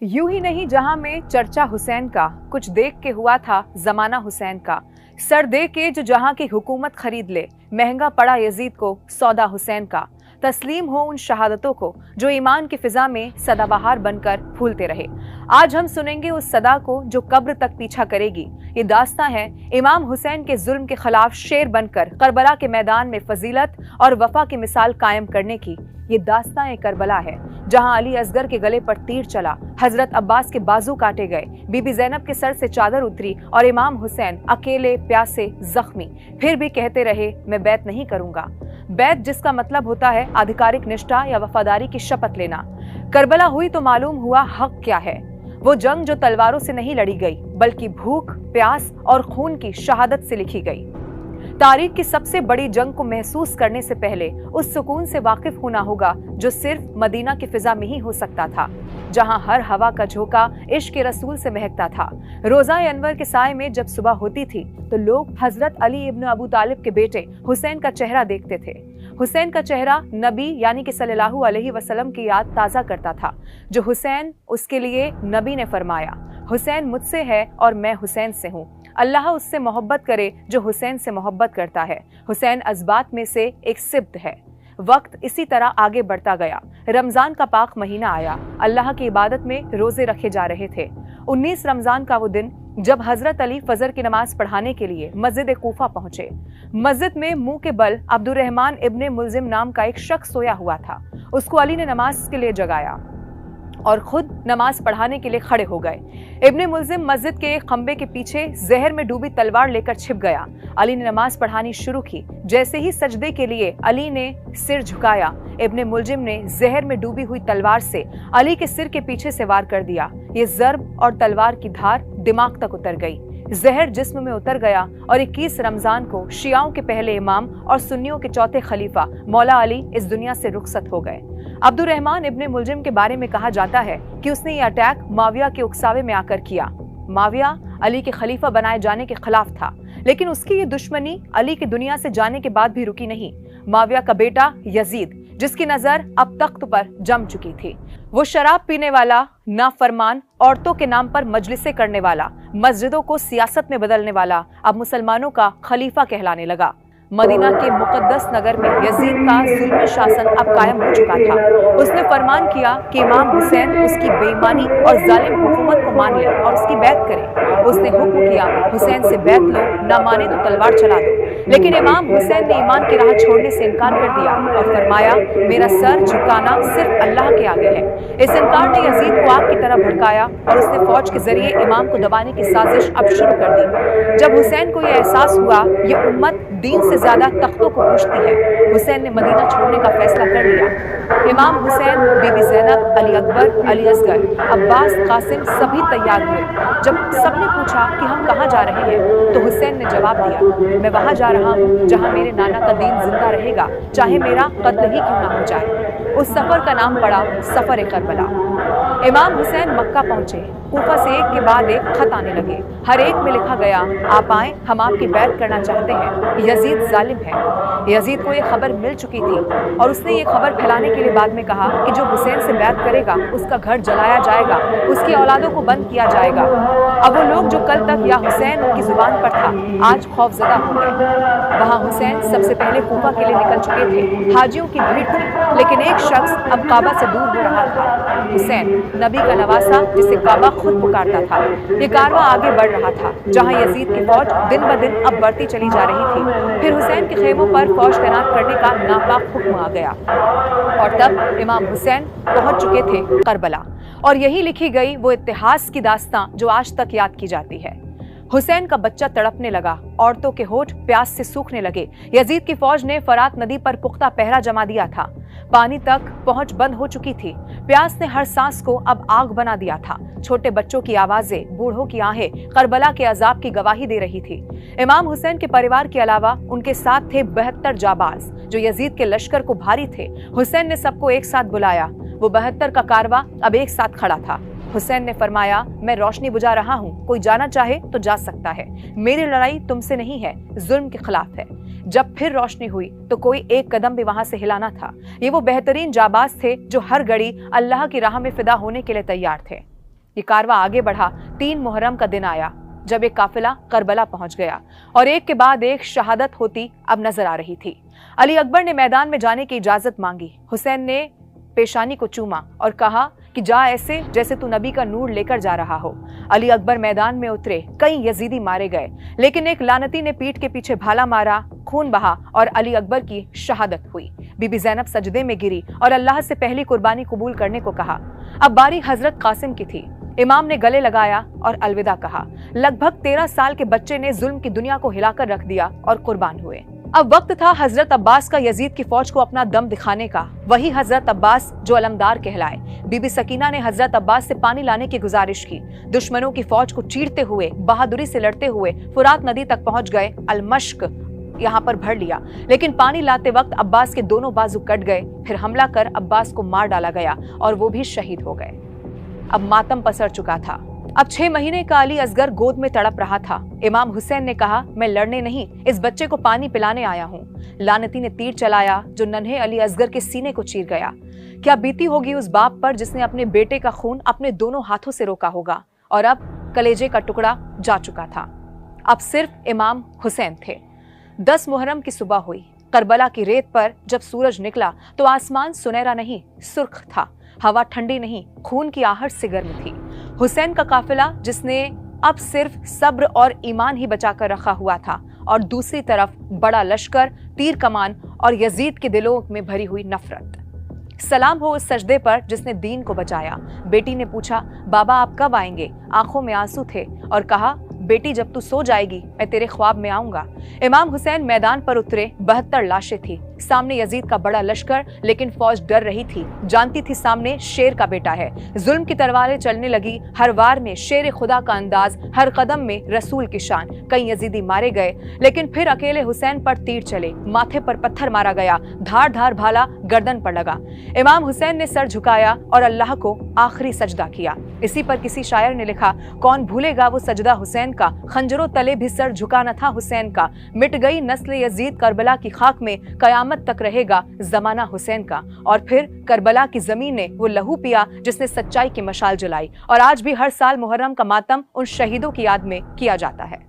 यूं ही नहीं जहां में चर्चा हुसैन का, कुछ देख के हुआ था जमाना हुसैन का। सर दे के जो जहां की हुकूमत खरीद ले, महंगा पड़ा यजीद को सौदा हुसैन का। तस्लीम हो उन शहादतों को जो ईमान की फिजा में सदाबहार बनकर फूलते रहे। आज हम सुनेंगे उस सदा को जो कब्र तक पीछा करेगी। ये दास्तां है इमाम हुसैन के जुल्म के खिलाफ शेर बनकर करबला के मैदान में फजीलत और वफा की मिसाल कायम करने की। ये दास्तां करबला है जहां अली असगर के गले पर तीर चला, हजरत अब्बास के बाजू काटे गए, बीबी ज़ैनब के सर से चादर उतरी और इमाम हुसैन अकेले प्यासे जख्मी फिर भी कहते रहे मैं बैत नहीं करूंगा। बैत जिसका मतलब होता है आधिकारिक निष्ठा या वफादारी की शपथ लेना। करबला हुई तो मालूम हुआ हक क्या है। वो जंग जो तलवारों से नहीं लड़ी गई बल्कि भूख, प्यास और खून की शहादत से लिखी गई। तारीख की सबसे बड़ी जंग को महसूस करने से पहले उस सुकून से वाकिफ होना होगा जो सिर्फ मदीना की फिजा में ही हो सकता था, जहां हर हवा का झोंका इश्क के रसूल से महकता था। रोजा अनवर के साए में जब सुबह होती थी तो लोग हजरत अली इब्न अबू तालिब के बेटे हुसैन का चेहरा देखते थे। हुसैन का चेहरा नबी यानी कि सल्लल्लाहु अलैहि वसल्लम की याद ताज़ा करता था। जो हुसैन उसके लिए नबी ने फरमाया, हुसैन मुझसे है और मैं हुसैन से हूँ। अल्लाह उससे मोहब्बत करे जो हुसैन से मोहब्बत करता है। हुसैन अज़बात में से एक सिब्त है। वक्त इसी तरह आगे बढ़ता गया। रमजान का पाक महीना आया। अल्लाह की इबादत में रोजे रखे जा रहे थे। 19 रमजान का वो दिन जब हजरत अली फजर की नमाज पढ़ाने के लिए मस्जिद कूफा पहुंचे। मस्जिद में मुंह के बल अब्दुर्रहमान इब्ने मुल्जिम नाम का एक शख्स सोया हुआ था। उसको अली ने नमाज के लिए जगाया और खुद नमाज पढ़ाने के लिए खड़े हो गए। इब्ने मुल्जिम मस्जिद के एक खंबे के पीछे जहर में डूबी तलवार लेकर छिप गया। अली ने नमाज पढ़ानी शुरू की। जैसे ही सजदे के लिए अली ने सिर झुकाया, इब्ने मुल्जिम ने जहर में डूबी हुई तलवार से अली के सिर के पीछे से वार कर दिया। ये ज़र्ब और तलवार की धार दिमाग तक उतर गई। जहर जिस्म में उतर गया और 21 रमजान को शियाओं के पहले इमाम और सुन्नियों के चौथे खलीफा मौला अली इस दुनिया से रुखसत हो गए। अब्दुर्रहमान इब्ने मुल्जिम के बारे में कहा जाता है कि उसने ये अटैक माविया के उकसावे में आकर किया। माविया अली के खलीफा बनाए जाने के खिलाफ था, लेकिन उसकी ये दुश्मनी अली के दुनिया से जाने के बाद भी रुकी नहीं। माविया का बेटा यजीद, जिसकी नजर अब तख्त पर जम चुकी थी, वो शराब पीने वाला, नाफरमान, औरतों के नाम पर मजलिसें करने वाला, मस्जिदों को सियासत में बदलने वाला, अब मुसलमानों का खलीफा कहलाने लगा। मदीना के मुकद्दस नगर में यजीद का जुल्मी शासन अब कायम हो चुका था। उसने फरमान किया कि इमाम हुसैन उसकी बेईमानी और जालिम हुकूमत को मान ले और उसकी बैत करे। उसने हुक्म किया, हुसैन से बैत लो, ना माने तो तलवार चला दो। लेकिन इमाम हुसैन ने ईमान की राह छोड़ने से इनकार कर दिया और फरमाया, मेरा सर झुकाना सिर्फ अल्लाह के आगे है। इस इनकार ने यजीद को आग की तरह भड़काया और उसने फौज के जरिए इमाम को दबाने की साजिश अब शुरू कर दी। जब हुसैन को यह एहसास हुआ ये उम्मत दीन से ज्यादा तख्तों को पूछती है, हुसैन ने मदीना छोड़ने का फैसला कर लिया। इमाम हुसैन, बीबी ज़ैनब, अली अकबर, अली असगर, अब्बास, कासिम सभी तैयार हुए। जब सबने पूछा कि हम कहाँ जा रहे हैं तो हुसैन ने जवाब दिया, मैं वहाँ जा रहा हूँ जहाँ मेरे नाना का दीन जिंदा रहेगा, चाहे मेरा कत्ल ही क्यों ना हो जाए। उस सफर का नाम पड़ा सफर करबला। इमाम हुसैन मक्का पहुंचे। कूफा से एक के बाद एक खत आने लगे। हर एक में लिखा गया, आप आए, हम आपकी बैत करना चाहते हैं, यजीद जालिम है। यजीद को ये खबर मिल चुकी थी और उसने ये खबर फैलाने के लिए बाद में कहा कि जो हुसैन से बैत करेगा उसका घर जलाया जाएगा, उसकी औलादों को बंद किया जाएगा। अब वो लोग जो कल तक या हुसैन उनकी जुबान पर था, आज खौफजदा हो गए। वहाँ हुसैन सबसे पहले कूफा के लिए निकल चुके थे। हाजियों की भीड़ थी, लेकिन एक शख्स अब काबा से दूर हो रहा था। हुसैन, नबी का नवासा जिसे काबा खुद पुकारता था। ये कारवां आगे बढ़ रहा था, जहां यजीद की फौज दिन ब दिन अब बढ़ती चली जा रही थी। फिर हुसैन के खेमों पर फौज तैनात करने का नापाक हुक्म आ गया और तब इमाम हुसैन पहुंच चुके थे करबला। और यही लिखी गई वो इतिहास की दास्तां जो आज तक याद की जाती है। हुसैन का बच्चा तड़पने लगा, औरतों के होठ प्यास से सूखने लगे। यजीद की फौज ने फरात नदी पर पुख्ता पहरा जमा दिया था। पानी तक पहुंच बंद हो चुकी थी। प्यास ने हर सांस को अब आग बना दिया था। छोटे बच्चों की आवाजें, बूढ़ों की आहें करबला के अजाब की गवाही दे रही थी। इमाम हुसैन के परिवार के अलावा उनके साथ थे 72 जाबाज जो यजीद के लश्कर को भारी थे। हुसैन ने सबको एक साथ बुलाया। वो 72 का कारवां अब एक साथ खड़ा था। हुसैन ने फरमाया, मैं रोशनी बुझा रहा हूँ, कोई जाना चाहे तो जा सकता है। मेरी लड़ाई तुमसे नहीं है, जुल्म के खिलाफ है। जब फिर रोशनी हुई तो कोई एक कदम भी वहां से हिलाना था। ये वो बेहतरीन जाबाज थे जो हर घड़ी अल्लाह की राह में फिदा होने के लिए तैयार थे। ये कारवां आगे बढ़ा। 3 मुहर्रम का दिन आया जब एक काफिला करबला पहुंच गया और एक के बाद एक शहादत होती अब नजर आ रही थी। अली अकबर ने मैदान में जाने की इजाजत मांगी। हुसैन ने पेशानी को चूमा और कहा कि जा ऐसे जैसे तू नबी का नूर लेकर जा रहा हो। अली अकबर मैदान में उतरे। कई यजीदी मारे गए, लेकिन एक लानती ने पीठ के पीछे भाला मारा, खून बहा और अली अकबर की शहादत हुई। बीबी ज़ैनब सजदे में गिरी और अल्लाह से पहली कुर्बानी कबूल करने को कहा। अब बारी हजरत कासिम की थी। इमाम ने गले लगाया और अलविदा कहा। लगभग 13 साल के बच्चे ने जुल्म की दुनिया को हिलाकर रख दिया और कुर्बान हुए। अब वक्त था हजरत अब्बास का यजीद की फौज को अपना दम दिखाने का। वही हजरत अब्बास जो अलमदार कहलाए। बीबी सकीना ने हजरत अब्बास से पानी लाने की गुजारिश की। दुश्मनों की फौज को चीरते हुए, बहादुरी से लड़ते हुए फुरात नदी तक पहुंच गए। अलमश्क यहाँ पर भर लिया, लेकिन पानी लाते वक्त अब्बास के दोनों बाजू कट गए। फिर हमला कर अब्बास को मार डाला गया और वो भी शहीद हो गए। अब मातम पसर चुका था। अब 6 महीने का अली असगर गोद में तड़प रहा था। इमाम हुसैन ने कहा, मैं लड़ने नहीं, इस बच्चे को पानी पिलाने आया हूँ। लानती ने तीर चलाया जो नन्हे अली असगर के सीने को चीर गया। क्या बीती होगी उस बाप पर जिसने अपने बेटे का खून अपने दोनों हाथों से रोका होगा। और अब कलेजे का टुकड़ा जा चुका था। अब सिर्फ इमाम हुसैन थे। 10 मुहर्रम की सुबह हुई। करबला की रेत पर जब सूरज निकला तो आसमान सुनहरा नहीं, सुर्ख था। हवा ठंडी नहीं, खून की आहट से गर्म थी। हुसैन का काफिला जिसने अब सिर्फ सब्र और ईमान ही बचा कर रखा हुआ था, और दूसरी तरफ बड़ा लश्कर, तीर कमान और यजीद के दिलों में भरी हुई नफरत। सलाम हो उस सजदे पर जिसने दीन को बचाया। बेटी ने पूछा, बाबा आप कब आएंगे? आंखों में आंसू थे और कहा, बेटी जब तू सो जाएगी मैं तेरे ख्वाब में आऊंगा। इमाम हुसैन मैदान पर उतरे। 72 लाशें थी। सामने यजीद का बड़ा लश्कर, लेकिन फौज डर रही थी। जानती थी सामने शेर का बेटा है। जुल्म की तलवारें चलने लगी। हर वार में शेर खुदा का अंदाज, हर कदम में रसूल की शान। कई यजीदी मारे गए, लेकिन फिर अकेले हुसैन पर तीर चले। माथे पर पत्थर मारा गया। धार धार भाला गर्दन पर लगा। इमाम हुसैन ने सर झुकाया और अल्लाह को आखिरी सजदा किया। इसी पर किसी शायर ने लिखा, कौन भूलेगा वो सजदा हुसैन का, खंजरों तले भी सर झुकाना था हुसैन का। मिट गई नस्ल यजीद करबला की खाक में, कयामत तक रहेगा जमाना हुसैन का। और फिर करबला की जमीन ने वो लहू पिया जिसने सच्चाई की मशाल जलाई। और आज भी हर साल मुहर्रम का मातम उन शहीदों की याद में किया जाता है।